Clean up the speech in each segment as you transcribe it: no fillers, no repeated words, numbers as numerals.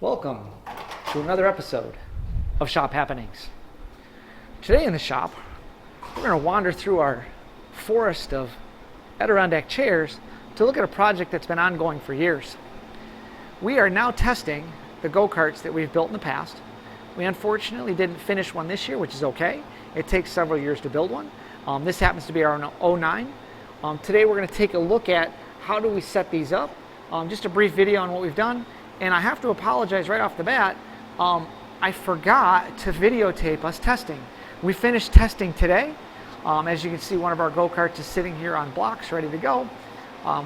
Welcome to another episode of Shop Happenings. Today in the shop, we're going to wander through our forest of Adirondack chairs to look at a project that's been ongoing for years. We are now testing the go-karts that we've built in the past. We unfortunately didn't finish one this year, which is okay. It takes several years to build one. This happens to be our 09. Today we're going to take a look at how do we set these up. Just a brief video on what we've done. And I have to apologize right off the bat. I forgot to videotape us testing. We finished testing today. As you can see, one of our go-karts is sitting here on blocks ready to go.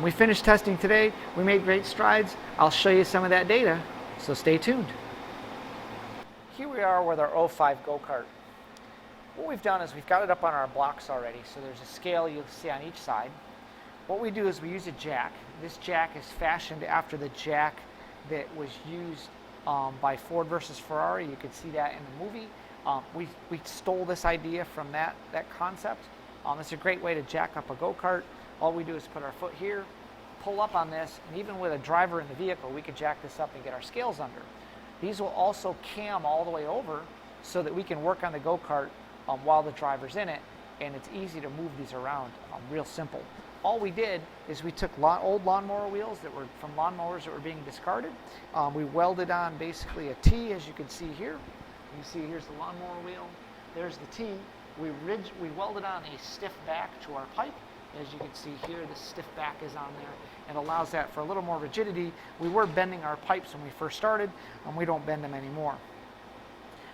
We finished testing today. We made great strides. I'll show you some of that data, so stay tuned. Here we are with our 05 go-kart. What we've done is we've got it up on our blocks already, so there's a scale you'll see on each side. What we do is we use a jack. This jack is fashioned after the jack that was used by Ford versus Ferrari. You could see that in the movie. We stole this idea from that concept. It's a great way to jack up a go-kart. All we do is put our foot here, pull up on this, and even with a driver in the vehicle, we could jack this up and get our scales under. These will also cam all the way over so that we can work on the go-kart while the driver's in it, and it's easy to move these around, real simple. All we did is we took old lawnmower wheels that were from lawnmowers that were being discarded. We welded on basically a T, as you can see here. You see here's the lawnmower wheel, there's the T. We welded on a stiff back to our pipe. As you can see here, the stiff back is on there and allows that for a little more rigidity. We were bending our pipes when we first started, and we don't bend them anymore.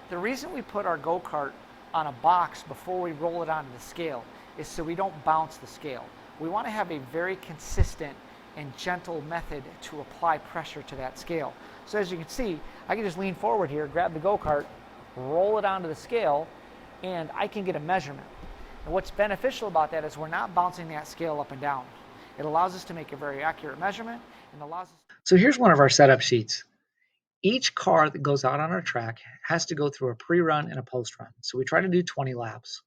The reason we put our go-kart on a box before we roll it onto the scale is so we don't bounce the scale. We want to have a very consistent and gentle method to apply pressure to that scale. So as you can see, I can just lean forward here, grab the go-kart, roll it onto the scale, and I can get a measurement. And what's beneficial about that is we're not bouncing that scale up and down. It allows us to make a very accurate measurement and allows us. So here's one of our setup sheets. Each car that goes out on our track has to go through a pre-run and a post-run. So we try to do 20 laps.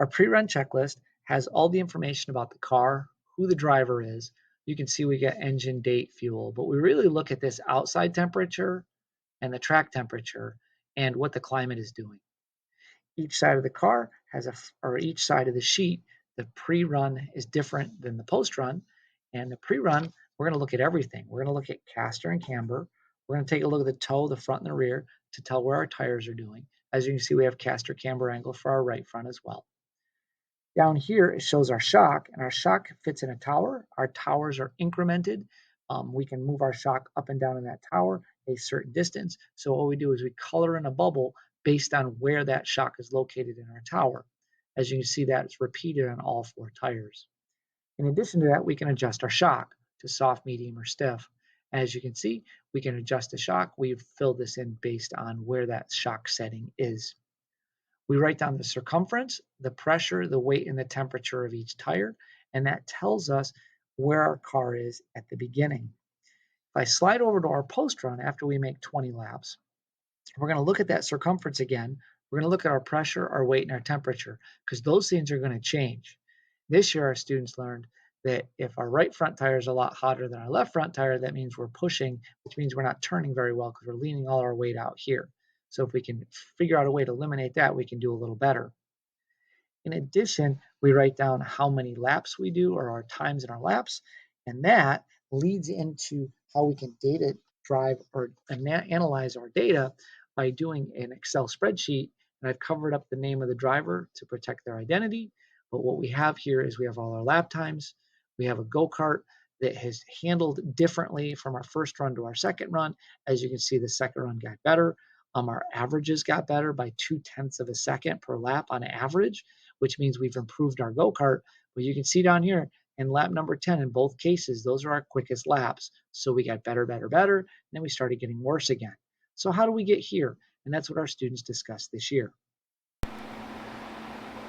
Our pre-run checklist has all the information about the car, who the driver is. You can see we get engine, date, fuel, but we really look at this outside temperature and the track temperature and what the climate is doing. Each side of the car has each side of the sheet, the pre-run is different than the post-run. And the pre-run, we're going to look at everything. We're going to look at caster and camber. We're going to take a look at the toe, the front and the rear to tell where our tires are doing. As you can see, we have caster camber angle for our right front as well. Down here, it shows our shock, and our shock fits in a tower. Our towers are incremented. We can move our shock up and down in that tower a certain distance. So what we do is we color in a bubble based on where that shock is located in our tower. As you can see, that it's repeated on all four tires. In addition to that, we can adjust our shock to soft, medium, or stiff. As you can see, we can adjust the shock. We've filled this in based on where that shock setting is. We write down the circumference, the pressure, the weight, and the temperature of each tire, and that tells us where our car is at the beginning. If I slide over to our post run after we make 20 laps, we're going to look at that circumference again. We're going to look at our pressure, our weight, and our temperature, because those things are going to change. This year, our students learned that if our right front tire is a lot hotter than our left front tire, that means we're pushing, which means we're not turning very well because we're leaning all our weight out here. So if we can figure out a way to eliminate that, we can do a little better. In addition, we write down how many laps we do or our times in our laps, and that leads into how we can data drive or analyze our data by doing an Excel spreadsheet. And I've covered up the name of the driver to protect their identity. But what we have here is we have all our lap times. We have a go-kart that has handled differently from our first run to our second run. As you can see, the second run got better. Our averages got better by 0.2 of a second per lap on average, which means we've improved our go-kart. But you can see down here in lap number 10, in both cases, those are our quickest laps. So we got better, better, better, and then we started getting worse again. So how do we get here? And that's what our students discussed this year.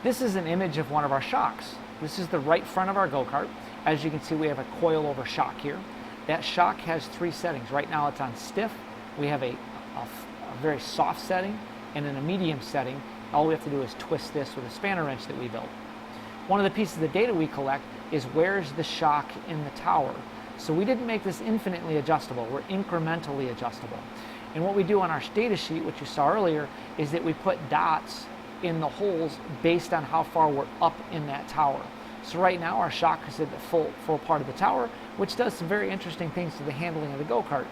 This is an image of one of our shocks. This is the right front of our go-kart. As you can see, we have a coil-over shock here. That shock has 3 settings. Right now it's on stiff. We have a very soft setting, and in a medium setting, all we have to do is twist this with a spanner wrench that we built. One of the pieces of data we collect is where's the shock in the tower. So we didn't make this infinitely adjustable, we're incrementally adjustable. And what we do on our data sheet, which you saw earlier, is that we put dots in the holes based on how far we're up in that tower. So right now our shock is at the full part of the tower, which does some very interesting things to the handling of the go-kart.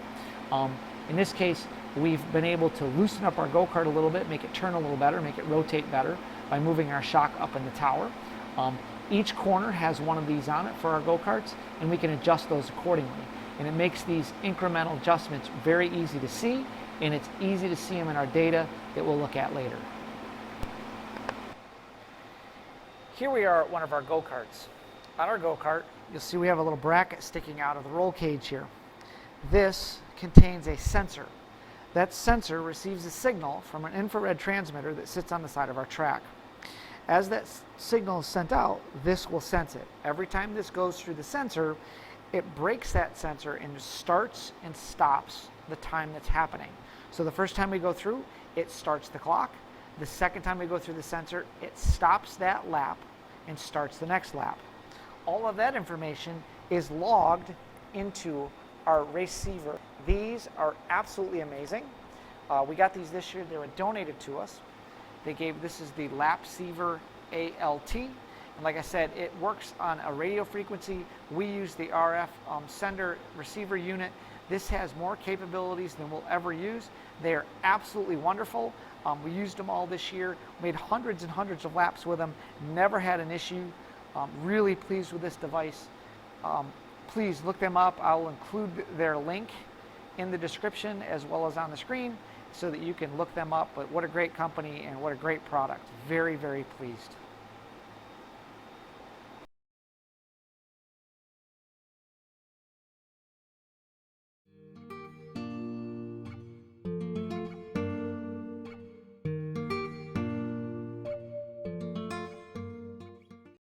In this case, we've been able to loosen up our go-kart a little bit, make it turn a little better, make it rotate better by moving our shock up in the tower. Each corner has one of these on it for our go-karts, and we can adjust those accordingly. And it makes these incremental adjustments very easy to see, and it's easy to see them in our data that we'll look at later. Here we are at one of our go-karts. On our go-kart, you'll see we have a little bracket sticking out of the roll cage here. This contains a sensor. That sensor receives a signal from an infrared transmitter that sits on the side of our track. As that signal is sent out, this will sense it. Every time this goes through the sensor, it breaks that sensor and starts and stops the time that's happening. So the first time we go through, it starts the clock. The second time we go through the sensor, it stops that lap and starts the next lap. All of that information is logged into our Lapceiver. These are absolutely amazing. We got these this year. They were donated to us. This is the Lapceiver A.L.T. And like I said, it works on a radio frequency. We use the RF sender receiver unit. This has more capabilities than we'll ever use. They are absolutely wonderful. We used them all this year, made hundreds and hundreds of laps with them, never had an issue. Really pleased with this device. Please look them up. I'll include their link in the description as well as on the screen so that you can look them up. But what a great company and what a great product. Very, very pleased.